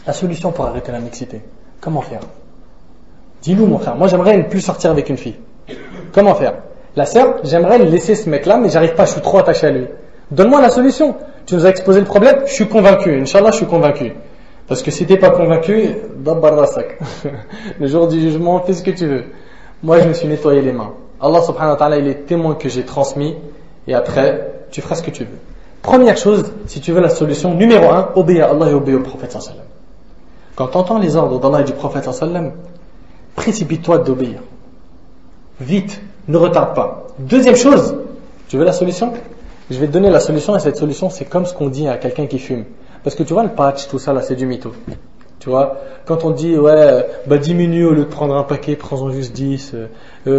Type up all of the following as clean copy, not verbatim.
La solution pour arrêter la mixité, comment faire? Dis-nous mon frère, moi j'aimerais ne plus sortir avec une fille. Comment faire? La sœur, j'aimerais laisser ce mec là, mais j'arrive pas, je suis trop attaché à lui. Donne-moi la solution. Tu nous as exposé le problème, je suis convaincu, Inch'Allah je suis convaincu. Parce que si t'es pas convaincu, dabbar rasak. Le jour du jugement, fais ce que tu veux. Moi je me suis nettoyé les mains. Allah subhanahu wa ta'ala il est témoin que j'ai transmis, et après tu feras ce que tu veux. Première chose, si tu veux la solution, numéro 1, obéis à Allah et obéis au prophète sallallahu alayhi wa sallam. Quand tu entends les ordres d'Allah et du prophète sallallahu alayhi wa sallam, précipite-toi d'obéir. Vite, ne retarde pas. Deuxième chose, tu veux la solution? Je vais te donner la solution, et cette solution c'est comme ce qu'on dit à quelqu'un qui fume. Parce que tu vois le patch, tout ça là c'est du mytho. Tu vois, quand on dit ouais, diminue au lieu de prendre un paquet, prends-en juste 10,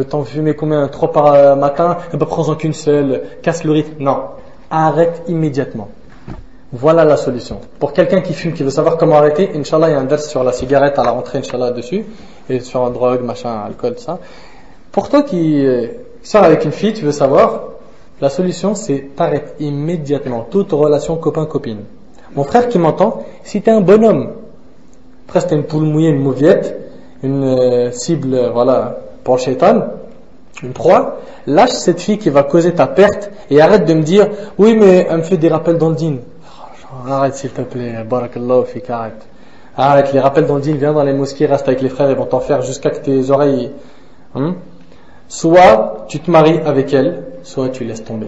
t'en fumais combien? 3 par matin, prends-en qu'une seule, casse le rythme. Non, arrête immédiatement. Voilà la solution. Pour quelqu'un qui fume, qui veut savoir comment arrêter, Inch'Allah il y a un vers sur la cigarette à la rentrée, Inch'Allah dessus, et sur la drogue, machin, alcool, ça. Pour toi qui sors avec une fille, tu veux savoir, la solution c'est t'arrêtes immédiatement toute relation copain-copine. Mon frère qui m'entend, si t'es un bonhomme, après t'es une poule mouillée, une mauviette, une cible voilà pour le shaitan, une proie, lâche cette fille qui va causer ta perte et arrête de me dire oui mais elle me fait des rappels dans le dîn. Arrête s'il te plaît, barakallahu fik, arrête. Arrête, les rappels dans le dîn, viens dans les mosquées, reste avec les frères, ils vont t'en faire jusqu'à que tes oreilles... Soit tu te maries avec elle, soit tu laisses tomber.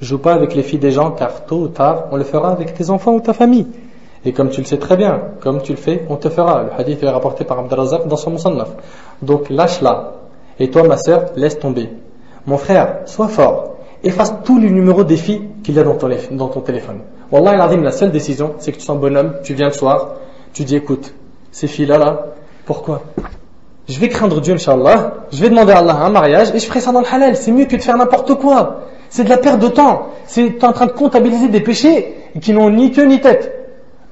Joue pas avec les filles des gens, car tôt ou tard, on le fera avec tes enfants ou ta famille. Et comme tu le sais très bien, comme tu le fais, on te fera. Le hadith est rapporté par Abd al-Razzaq dans son Musannaf. Donc lâche-la. Et toi, ma sœur, laisse tomber. Mon frère, sois fort. Efface tous les numéros des filles qu'il y a dans ton téléphone. Wallah al-Azim, la seule décision, c'est que tu sois un bonhomme, tu viens le soir, tu dis écoute, ces filles-là, là, pourquoi? Je vais craindre Dieu, Inch'Allah, je vais demander à Allah un mariage et je ferai ça dans le halal. C'est mieux que de faire n'importe quoi. C'est de la perte de temps. C'est en train de comptabiliser des péchés qui n'ont ni queue ni tête.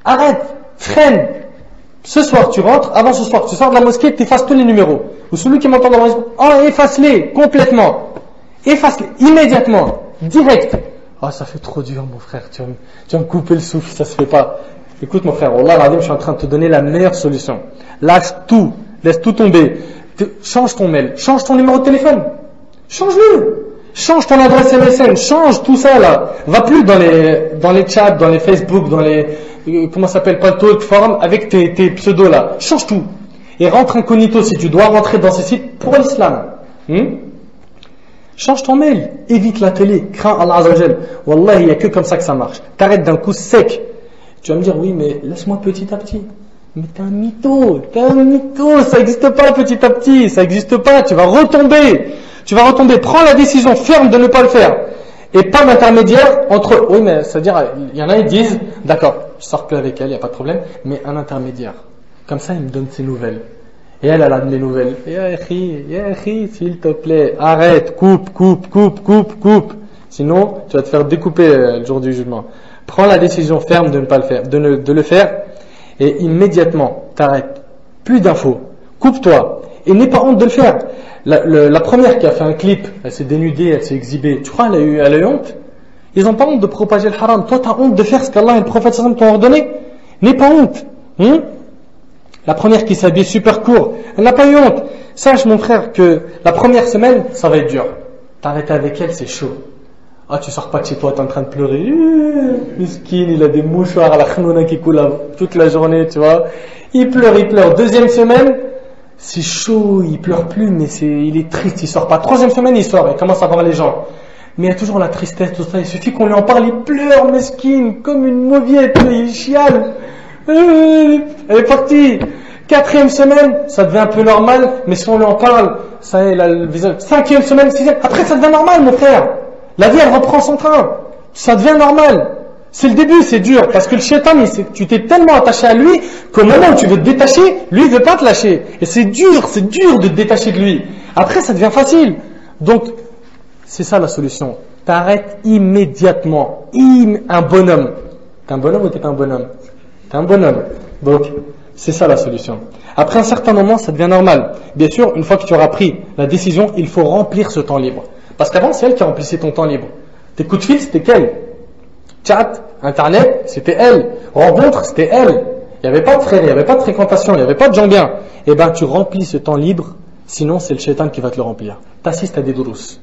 Arrête, freine. Ce soir tu rentres, avant ce soir tu sors de la mosquée, tu effaces tous les numéros. Ou celui qui m'entend dans la mosquée, efface-les complètement. Efface-les immédiatement, direct. Oh, ça fait trop dur mon frère, tu vas me couper le souffle, ça se fait pas. Écoute mon frère, Wallah al-Azim, je suis en train de te donner la meilleure solution. Lâche tout, laisse tout tomber. Change ton mail, change ton numéro de téléphone. Change-le. Change ton adresse MSN, change tout ça là. Va plus dans les chats, dans les Facebook, dans les comment ça s'appelle, pas le forum avec tes pseudos là. Change tout. Et rentre incognito si tu dois rentrer dans ces sites pour l'islam. Change ton mail, évite la télé, crains Allah Azzawajal. Wallah, il n'y a que comme ça que ça marche. T'arrêtes d'un coup sec. Tu vas me dire oui mais laisse-moi petit à petit. Mais t'es un mytho, ça n'existe pas petit à petit, ça n'existe pas, tu vas retomber, prends la décision ferme de ne pas le faire, et pas d'intermédiaire entre, oui mais c'est-à-dire, il y en a ils disent, d'accord, je sors plus avec elle, il n'y a pas de problème, mais un intermédiaire, comme ça il me donne ses nouvelles, et elle a mes nouvelles, ya akhi, s'il te plaît, arrête, coupe, sinon tu vas te faire découper le jour du jugement. Prends la décision ferme de ne pas le faire, de le faire, et immédiatement t'arrêtes, plus d'infos, coupe-toi et n'aie pas honte de le faire. La première qui a fait un clip, elle s'est dénudée, elle s'est exhibée, tu crois elle a eu honte? Ils n'ont pas honte de propager le haram. Toi t'as honte de faire ce qu'Allah et le prophète sallam t'ont ordonné? N'aie pas honte. La première qui s'habille super court, elle n'a pas eu honte. Sache mon frère que la première semaine ça va être dur. T'arrêter avec elle c'est chaud. Ah, tu sors pas de chez toi, t'es en train de pleurer. Miskin, il a des mouchoirs à la khnouna qui coulent toute la journée, tu vois. Il pleure. Deuxième semaine, c'est chaud, il pleure plus, mais il est triste, il sort pas. Troisième semaine, il sort, il commence à voir les gens. Mais il y a toujours la tristesse, tout ça. Il suffit qu'on lui en parle, il pleure, miskin, comme une mauviette, il chiale. Elle est partie. Quatrième semaine, ça devient un peu normal, mais si on lui en parle, ça y est, là, le visage. Cinquième semaine, sixième, après ça devient normal, mon frère. La vie elle reprend son train, ça devient normal. C'est le début, c'est dur, parce que le shaitan, tu t'es tellement attaché à lui qu'au moment où tu veux te détacher, lui il veut pas te lâcher. Et c'est dur de te détacher de lui. Après ça devient facile. Donc c'est ça la solution. T'arrêtes immédiatement. Un bonhomme. T'es un bonhomme ou t'es pas un bonhomme? T'es un bonhomme. Donc c'est ça la solution. Après un certain moment, ça devient normal. Bien sûr, une fois que tu auras pris la décision, il faut remplir ce temps libre. Parce qu'avant, c'est elle qui remplissait ton temps libre. Tes coups de fil, c'était qu'elle. Chat, internet, c'était elle. Rencontre, c'était elle. il n'y avait pas de frères, il n'y avait pas de fréquentation, il n'y avait pas de gens bien, eh ben tu remplis ce temps libre, sinon c'est le shaitan qui va te le remplir. T'assistes à des durus,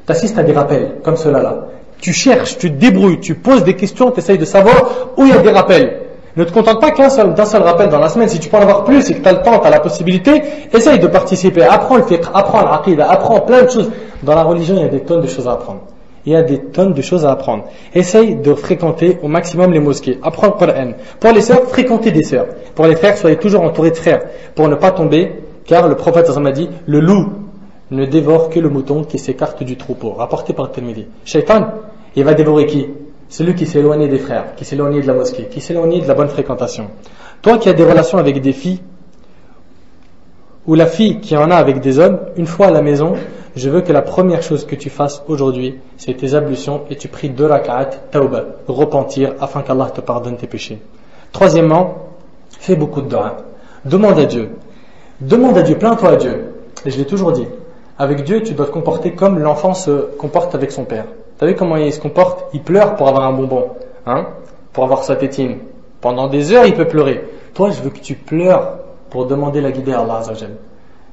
t'assistes à des rappels, comme cela là. Tu cherches, tu te débrouilles, tu poses des questions, tu essayes de savoir où il y a des rappels. Ne te contente pas d'un seul rappel dans la semaine. Si tu peux en avoir plus et que tu as le temps, tu as la possibilité, essaye de participer. Apprends le fiqh, apprends l'aqidah, apprends plein de choses. Dans la religion, il y a des tonnes de choses à apprendre. Il y a des tonnes de choses à apprendre. Essaye de fréquenter au maximum les mosquées. Apprends le Coran. Pour les sœurs, fréquentez des sœurs. Pour les frères, soyez toujours entourés de frères. Pour ne pas tomber, car le prophète a dit, le loup ne dévore que le mouton qui s'écarte du troupeau. Rapporté par Tirmidhi. Shaitan, il va dévorer qui? Celui qui s'est éloigné des frères, qui s'est éloigné de la mosquée, qui s'est éloigné de la bonne fréquentation. Toi qui as des relations avec des filles, ou la fille qui en a avec des hommes, une fois à la maison, je veux que la première chose que tu fasses aujourd'hui, c'est tes ablutions et tu pries 2 rak'at, tawbah, repentir, afin qu'Allah te pardonne tes péchés. Troisièmement, fais beaucoup de dua. Demande à Dieu. Demande à Dieu, plains-toi à Dieu. Et je l'ai toujours dit, avec Dieu, tu dois te comporter comme l'enfant se comporte avec son père. Tu as vu comment il se comporte? Il pleure pour avoir un bonbon, hein? Pour avoir sa tétine. Pendant des heures, il peut pleurer. Toi, je veux que tu pleures pour demander la guidée à Allah Azzawajal.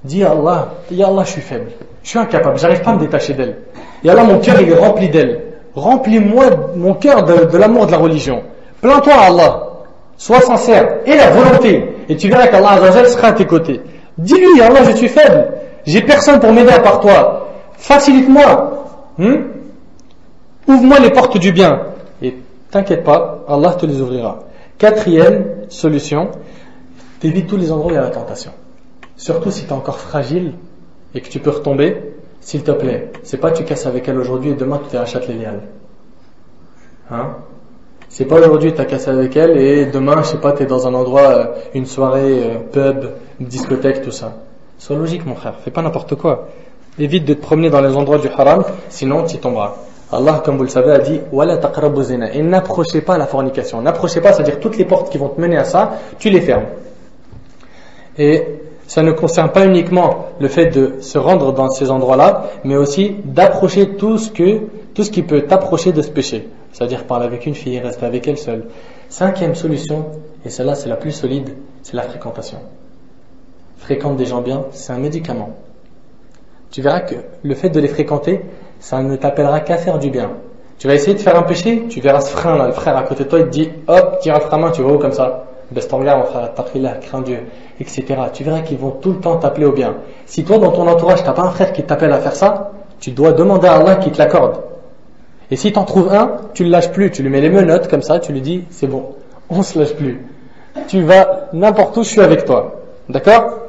Dis à Allah, ya Allah, je suis faible, je suis incapable, j'arrive pas à me détacher d'elle. Et Allah, mon cœur, il est rempli d'elle. Remplis-moi mon cœur de l'amour de la religion. Plains-toi à Allah. Sois sincère. Et la volonté. Et tu verras qu'Allah Azzawajal sera à tes côtés. Dis-lui, Allah, je suis faible. J'ai personne pour m'aider à part toi. Facilite-moi. Ouvre-moi les portes du bien. Et t'inquiète pas, Allah te les ouvrira. Quatrième solution, t'évites tous les endroits où il y a la tentation. Surtout si tu es encore fragile et que tu peux retomber, s'il te plaît, c'est pas tu casses avec elle aujourd'hui et demain tu te rachètes les liales. Hein? C'est pas aujourd'hui tu as cassé avec elle et demain, je sais pas, tu es dans un endroit, une soirée, pub, une discothèque, tout ça. Sois logique mon frère, fais pas n'importe quoi. Évite de te promener dans les endroits du haram, sinon tu tomberas. Allah, comme vous le savez, a dit Wala taqrabu zina. Et n'approchez pas la fornication. N'approchez pas, c'est-à-dire toutes les portes qui vont te mener à ça, tu les fermes. Et ça ne concerne pas uniquement le fait de se rendre dans ces endroits-là, mais aussi d'approcher tout ce qui peut t'approcher de ce péché. C'est-à-dire parler avec une fille, rester avec elle seule. Cinquième solution, et celle-là c'est la plus solide, c'est la fréquentation. Fréquente des gens bien, c'est un médicament. Tu verras que le fait de les fréquenter, ça ne t'appellera qu'à faire du bien. Tu vas essayer de faire un péché, tu verras ce frein là, le frère à côté de toi, il te dit hop, tire ta main, tu vas où comme ça? Baisse ton regard mon frère, taqillah, crains Dieu, etc. Tu verras qu'ils vont tout le temps t'appeler au bien. Si toi dans ton entourage t'as pas un frère qui t'appelle à faire ça, tu dois demander à Allah qu'il te l'accorde. Et si t'en trouves un, tu le lâches plus, tu lui mets les menottes comme ça, tu lui dis c'est bon, on se lâche plus. Tu vas n'importe où, je suis avec toi. D'accord?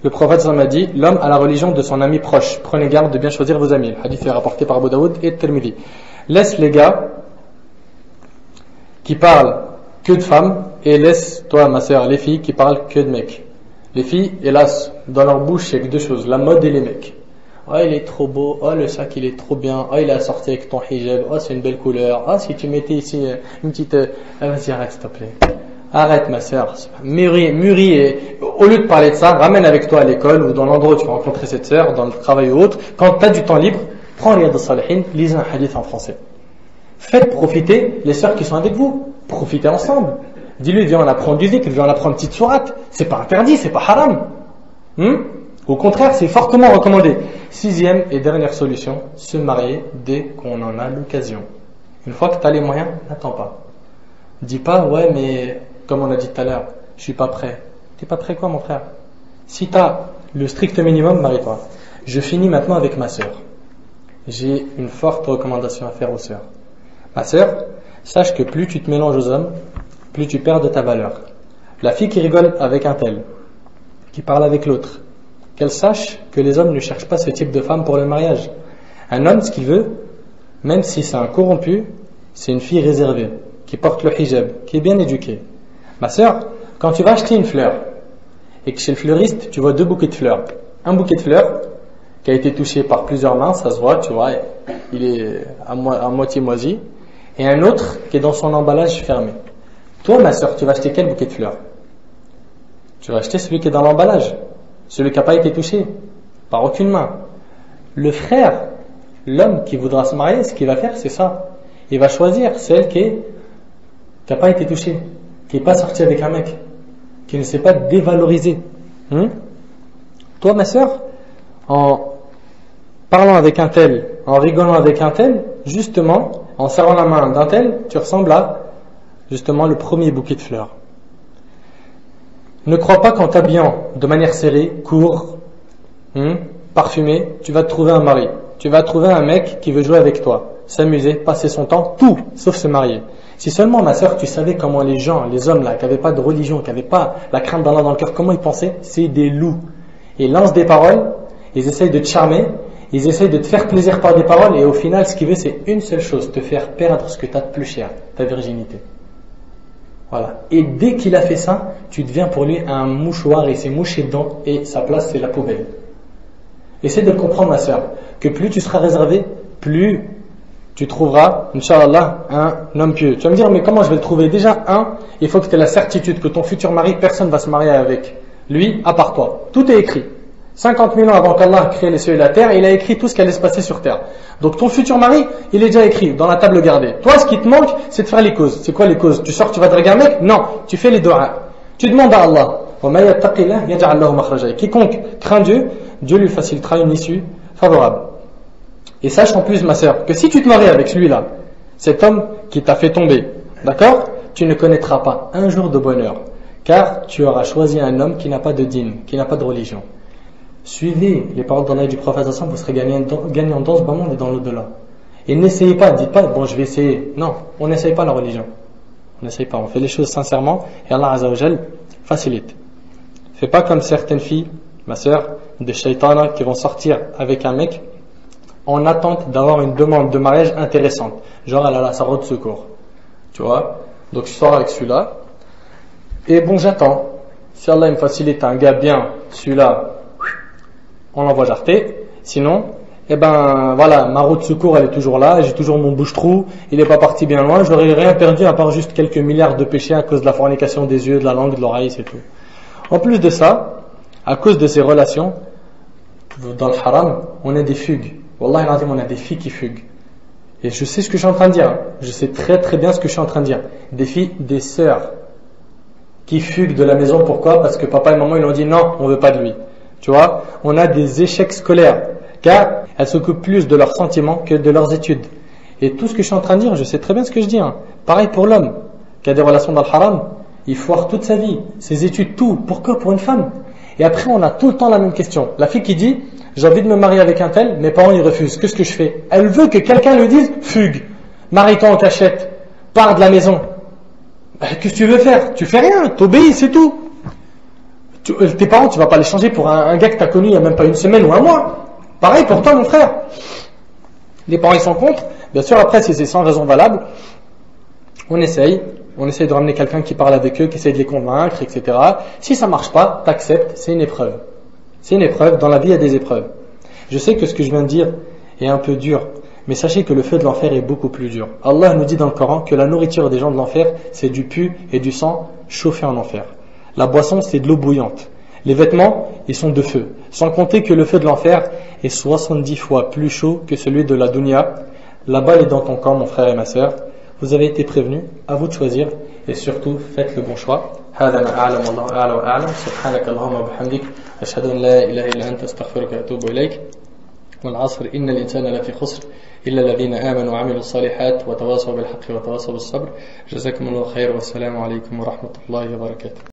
Le prophète m'a dit, l'homme a la religion de son ami proche. Prenez garde de bien choisir vos amis. Le hadith est rapporté par Abu Daoud et Tirmidhi. Laisse les gars qui parlent que de femmes et laisse, toi ma sœur, les filles qui parlent que de mecs. Les filles, hélas, dans leur bouche, il y a que deux choses, la mode et les mecs. Oh, il est trop beau, oh, le sac, il est trop bien, oh, il est assorti avec ton hijab, oh, c'est une belle couleur, oh, si tu mettais ici une petite... vas-y, arrête, s'il te plaît. Arrête, ma sœur. Mûris, et au lieu de parler de ça, ramène avec toi à l'école ou dans l'endroit où tu vas rencontrer cette sœur, dans le travail ou autre. Quand tu as du temps libre, prends Riyad al-Salihin, lis un hadith en français. Faites profiter les sœurs qui sont avec vous. Profitez ensemble. Dis-lui, viens, on apprend du dhikr, viens, on apprend une petite sourate. C'est pas interdit, c'est pas haram. Au contraire, c'est fortement recommandé. Sixième et dernière solution, se marier dès qu'on en a l'occasion. Une fois que tu as les moyens, n'attends pas. Dis pas, ouais, mais comme on a dit tout à l'heure, je suis pas prêt. T'es pas prêt quoi, mon frère? Si tu as le strict minimum, marie-toi. Je finis maintenant avec ma sœur. J'ai une forte recommandation à faire aux sœurs. Ma sœur, sache que plus tu te mélanges aux hommes, plus tu perds de ta valeur. La fille qui rigole avec un tel, qui parle avec l'autre, qu'elle sache que les hommes ne cherchent pas ce type de femme pour le mariage. Un homme, ce qu'il veut, même si c'est un corrompu, c'est une fille réservée, qui porte le hijab, qui est bien éduquée. Ma sœur, quand tu vas acheter une fleur, et que chez le fleuriste, tu vois 2 bouquets de fleurs, un bouquet de fleurs qui a été touché par plusieurs mains, ça se voit, tu vois, il est à moitié moisi, et un autre qui est dans son emballage fermé. Toi, ma sœur, tu vas acheter quel bouquet de fleurs? Tu vas acheter celui qui est dans l'emballage, celui qui n'a pas été touché par aucune main. Le frère, l'homme qui voudra se marier, ce qu'il va faire, c'est ça. Il va choisir celle qui n'a pas été touchée, qui n'est pas sortie avec un mec. qui ne sait pas dévaloriser. Toi, ma sœur, en parlant avec un tel, en rigolant avec un tel, justement, en serrant la main d'un tel, tu ressembles à, justement, le premier bouquet de fleurs. Ne crois pas qu'en t'habillant de manière serrée, court, parfumé, tu vas te trouver un mari. Tu vas trouver un mec qui veut jouer avec toi, s'amuser, passer son temps, tout, sauf se marier. Si seulement, ma sœur, tu savais comment les gens, les hommes là, qui n'avaient pas de religion, qui n'avaient pas la crainte d'Allah dans le cœur, comment ils pensaient, c'est des loups. Ils lancent des paroles, ils essayent de te charmer, ils essayent de te faire plaisir par des paroles, et au final, ce qu'ils veulent, c'est une seule chose, te faire perdre ce que tu as de plus cher, ta virginité. Voilà. Et dès qu'il a fait ça, tu deviens pour lui un mouchoir, et s'est mouché dedans, et sa place, c'est la poubelle. Essaie de le comprendre, ma sœur, que plus tu seras réservé, plus tu trouveras, Inch'Allah, un homme pieux. Tu vas me dire, mais comment je vais le trouver? Déjà, il faut que tu aies la certitude que ton futur mari, personne ne va se marier avec lui, à part toi. Tout est écrit. 50 000 ans avant qu'Allah ait créé les cieux et la terre, il a écrit tout ce qui allait se passer sur terre. Donc ton futur mari, il est déjà écrit dans la table gardée. Toi, ce qui te manque, c'est de faire les causes. C'est quoi les causes? Tu sors, tu vas draguer un mec? Non, tu fais les doigts. Tu demandes à Allah. Quiconque craint Dieu, Dieu lui facilitera une issue favorable. Et sache en plus, ma sœur, que si tu te maries avec celui-là, cet homme qui t'a fait tomber, d'accord, tu ne connaîtras pas un jour de bonheur, car tu auras choisi un homme qui n'a pas de dîne, qui n'a pas de religion. Suivez les paroles d'Allah et du prophète, vous serez gagnant dans ce bas monde et dans l'au-delà. Et n'essayez pas, dites pas, bon, je vais essayer. Non, on n'essaye pas la religion. On n'essaye pas, on fait les choses sincèrement et Allah Azza wa Jal facilite. Fais pas comme certaines filles, ma sœur, des shaitana qui vont sortir avec un mec en attente d'avoir une demande de mariage intéressante. Genre, elle a la sarre de secours. Tu vois? Donc, je sors avec celui-là. Et bon, j'attends. Si Allah me facilite un gars bien, celui-là, on l'envoie jarter. Sinon, voilà, ma roue de secours, elle est toujours là. J'ai toujours mon bouche-trou. Il n'est pas parti bien loin. Je n'aurais rien perdu à part juste quelques milliards de péchés à cause de la fornication des yeux, de la langue, de l'oreille, c'est tout. En plus de ça, à cause de ces relations, dans le haram, on a des fugues. Wallahi, on a des filles qui fuguent. Et je sais ce que je suis en train de dire. Je sais très très bien ce que je suis en train de dire. Des filles, des sœurs qui fuguent de la maison. Pourquoi? Parce que papa et maman ils ont dit non, on veut pas de lui. Tu vois? On a des échecs scolaires. Car elles s'occupent plus de leurs sentiments que de leurs études. Et tout ce que je suis en train de dire, je sais très bien ce que je dis. Pareil pour l'homme qui a des relations dans le haram. Il foire toute sa vie, ses études, tout. Pourquoi? Pour une femme. Et après, on a tout le temps la même question. La fille qui dit, j'ai envie de me marier avec un tel, mes parents ils refusent. Qu'est-ce que je fais? Elle veut que quelqu'un lui dise, fugue, marie-toi en cachette, pars de la maison. Qu'est-ce que tu veux faire? Tu fais rien, t'obéis, c'est tout. Tes parents, tu vas pas les changer pour un gars que tu as connu il n'y a même pas une semaine ou un mois. Pareil pour toi, mon frère. Les parents ils sont contre. Bien sûr, après, si c'est sans raison valable, on essaye de ramener quelqu'un qui parle avec eux, qui essaye de les convaincre, etc. Si ça marche pas, t'acceptes, c'est une épreuve. C'est une épreuve, dans la vie il y a des épreuves. Je sais que ce que je viens de dire est un peu dur, mais sachez que le feu de l'enfer est beaucoup plus dur. Allah nous dit dans le Coran que la nourriture des gens de l'enfer, c'est du pu et du sang chauffé en enfer. La boisson, c'est de l'eau bouillante. Les vêtements, ils sont de feu. Sans compter que le feu de l'enfer est 70 fois plus chaud que celui de la dunya. La balle est dans ton camp, mon frère et ma sœur. Vous avez été prévenus, à vous de choisir et surtout faites le bon choix. هذا ما أعلم والله أعلى وأعلم سبحانك اللهم وبحمدك أشهد أن لا إله إلا أنت أستغفرك وأتوب إليك والعصر إن الإنسان لفي خسر إلا الذين آمنوا وعملوا الصالحات وتواصوا بالحق وتواصوا بالصبر جزاكم الله خير والسلام عليكم ورحمة الله وبركاته.